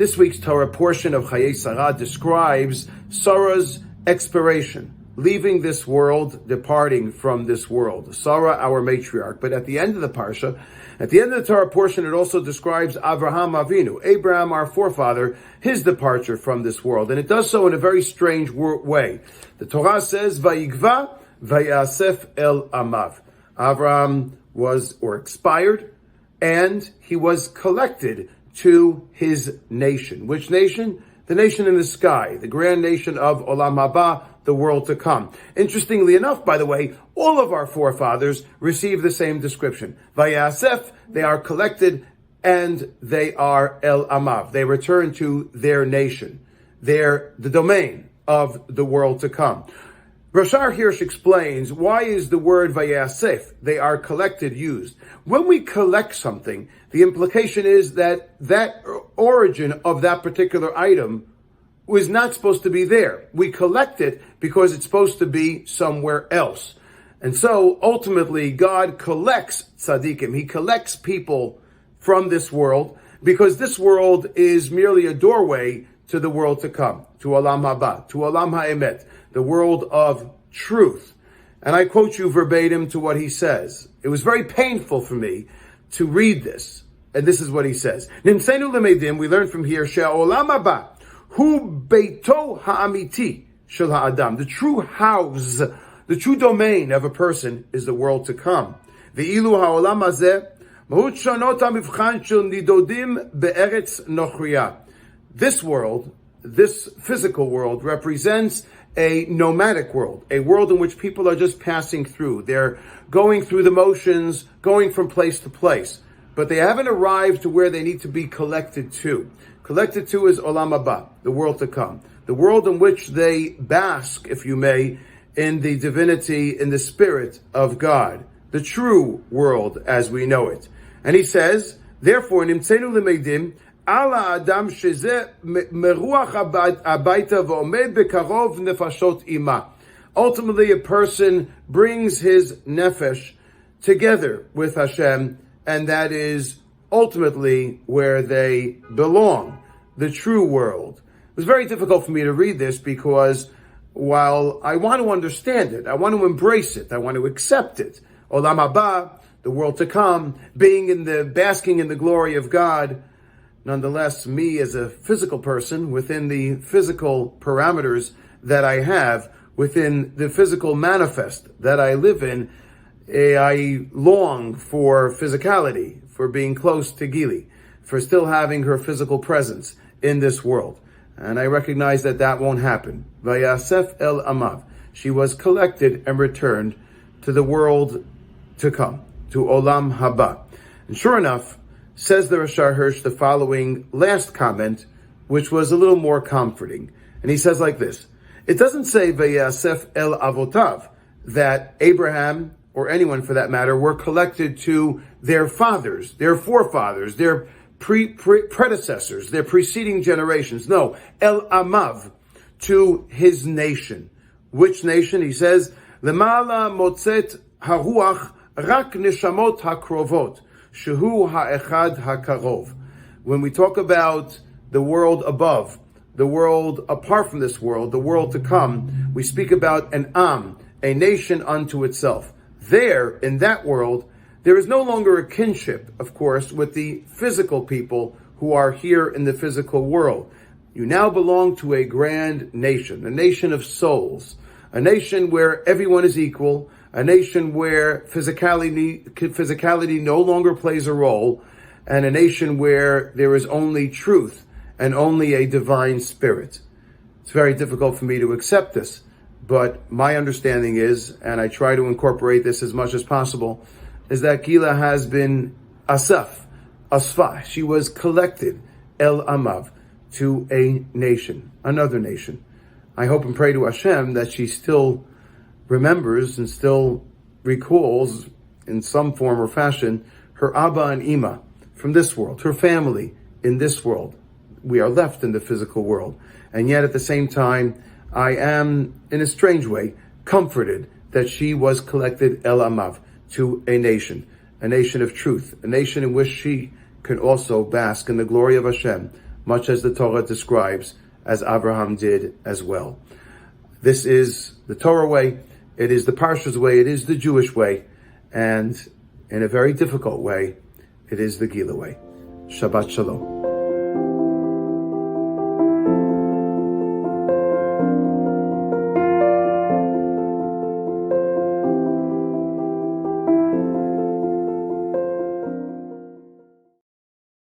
This week's Torah portion of Chayeh Sarah describes Sarah's expiration, leaving this world, departing from this world. Sarah, our matriarch. But at the end of the Parsha, at the end of the Torah portion, it also describes Avraham Avinu, Abraham, our forefather, his departure from this world. And it does so in a very strange way. The Torah says, Vayigva vayasef el amav. Avraham expired, and he was collected to his nation. Which nation? The nation in the sky, the grand nation of Olam Haba, the world to come. Interestingly enough, by the way, all of our forefathers receive the same description. Vayasef, they are collected, and they are El Amav. They return to their nation, the domain of the world to come. Rashar Hirsch explains, why is the word Vayasef, they are collected, used? When we collect something, the implication is that origin of that particular item was not supposed to be there. We collect it because it's supposed to be somewhere else. And so, ultimately, God collects tzaddikim. He collects people from this world because this world is merely a doorway to the world to come, to Olam Haba, to Olam Ha'emet, the world of truth. And I quote you verbatim to what he says. It was very painful for me to read this. And this is what he says. Nimseinu lemedim, we learn from here, she'olam haba, hu beito ha'amiti shel ha'adam. The true house, the true domain of a person is the world to come. Ve'ilu ha'olam hazeh, mahut shonot ha'mivchan shel nidodim be'eretz nochriya. This world, this physical world, represents a nomadic world, a world in which people are just passing through. They're going through the motions, going from place to place, but they haven't arrived to where they need to be collected to. Collected to is Olam Haba, the world to come, the world in which they bask, if you may, in the divinity, in the spirit of God, the true world as we know it. And he says, therefore, nimtzenu lemeidim, Ala Adam sheze meruach abaita v'omed bekarov nefashot ima. Ultimately, a person brings his nefesh together with Hashem, and that is ultimately where they belong, the true world. It was very difficult for me to read this because while I want to understand it, I want to embrace it, I want to accept it, Olam Haba, the world to come, basking in the glory of God. Nonetheless, me as a physical person, within the physical parameters that I have, within the physical manifest that I live in, I long for physicality, for being close to Gila, for still having her physical presence in this world. And I recognize that won't happen. Vayasef el amav. She was collected and returned to the world to come, to Olam Haba. And sure enough, says the Rashar Hirsch the following last comment, which was a little more comforting. And he says like this, it doesn't say Vayasef el avotav, that Abraham, or anyone for that matter, were collected to their fathers, their forefathers, their predecessors, their preceding generations. No, el amav, to his nation. Which nation? He says, Lemala motzet haruach rak neshamot hakrovot. Shehu ha'echad ha'karov. When we talk about the world above, the world apart from this world, the world to come, we speak about an am, a nation unto itself. There, in that world, there is no longer a kinship, of course, with the physical people who are here in the physical world. You now belong to a grand nation, a nation of souls, a nation where everyone is equal, a nation where physicality no longer plays a role, and a nation where there is only truth and only a divine spirit. It's very difficult for me to accept this, but my understanding is, and I try to incorporate this as much as possible, is that Gila has been asfa. She was collected, el amav, to a nation, another nation. I hope and pray to Hashem that she still remembers and still recalls in some form or fashion her Abba and Ima from this world, her family in this world. We are left in the physical world. And yet at the same time, I am, in a strange way, comforted that she was collected El Amav to a nation of truth, a nation in which she can also bask in the glory of Hashem, much as the Torah describes, as Abraham did as well. This is the Torah way, it is the Parsha's way, it is the Jewish way, and in a very difficult way, it is the Gila way. Shabbat Shalom.